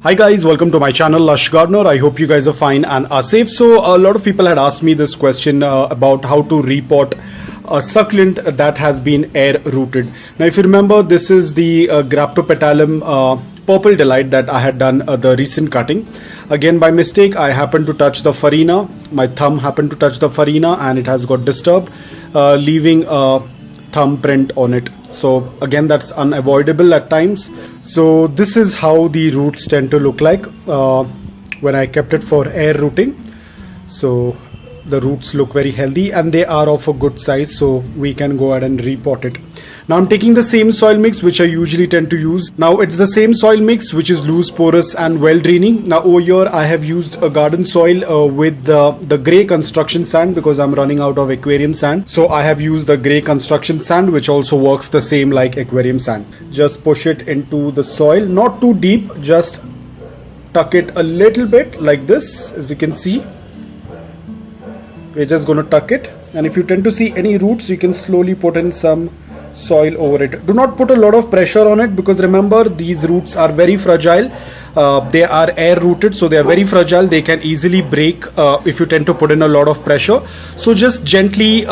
Hi guys, welcome to my channel Lush Gardener. I hope you guys are fine and are safe. So a lot of people had asked me this question about how to repot a succulent that has been air rooted. Now if you remember, this is the Graptopetalum purple delight that I had done the recent cutting. Again, by mistake I happened to touch the farina. My thumb happened to touch the farina and it has got disturbed, leaving a thumbprint on it. So again, that's unavoidable at times. So this is how the roots tend to look like when I kept it for air rooting. So the roots look very healthy and they are of a good size, so we can go ahead and repot it. Now I'm taking the same soil mix which I usually tend to use. Now it's the same soil mix which is loose, porous and well draining. Now over here I have used a garden soil with the grey construction sand because I'm running out of aquarium sand. So I have used the grey construction sand which also works the same like aquarium sand. Just push it into the soil, not too deep, just tuck it a little bit like this. As you can see, we're just going to tuck it, and if you tend to see any roots, you can slowly put in some soil over it. Do not put a lot of pressure on it because remember, these roots are very fragile. They are air rooted, so they are very fragile. They can easily break if you tend to put in a lot of pressure. So just gently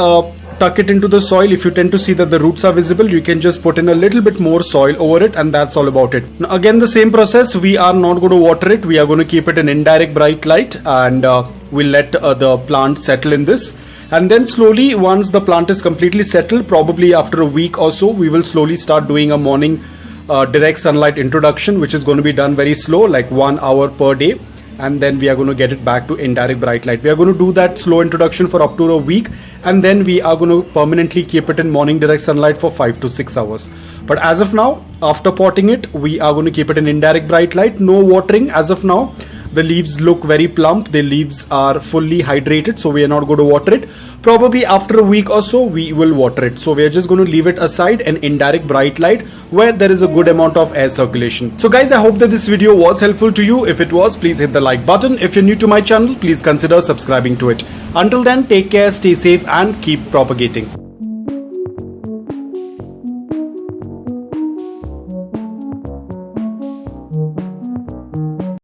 tuck it into the soil. If you tend to see that the roots are visible, you can just put in a little bit more soil over it, and that's all about it. Now again, the same process. We are not going to water it. We are going to keep it in indirect bright light, and we'll let the plant settle in this. And then slowly, once the plant is completely settled, probably after a week or so, we will slowly start doing a morning direct sunlight introduction, which is going to be done very slow, like 1 hour per day. And then we are going to get it back to indirect bright light. We are going to do that slow introduction for up to a week, and then we are going to permanently keep it in morning direct sunlight for 5 to 6 hours. But as of now, after potting it, we are going to keep it in indirect bright light. No watering as of now. The leaves look very plump. The leaves are fully hydrated, so we are not going to water it. Probably after a week or so, we will water it. So we are just going to leave it aside in indirect bright light where there is a good amount of air circulation. So guys, I hope that this video was helpful to you. If it was, please hit the like button. If you're new to my channel, please consider subscribing to it. Until then, take care, stay safe and keep propagating.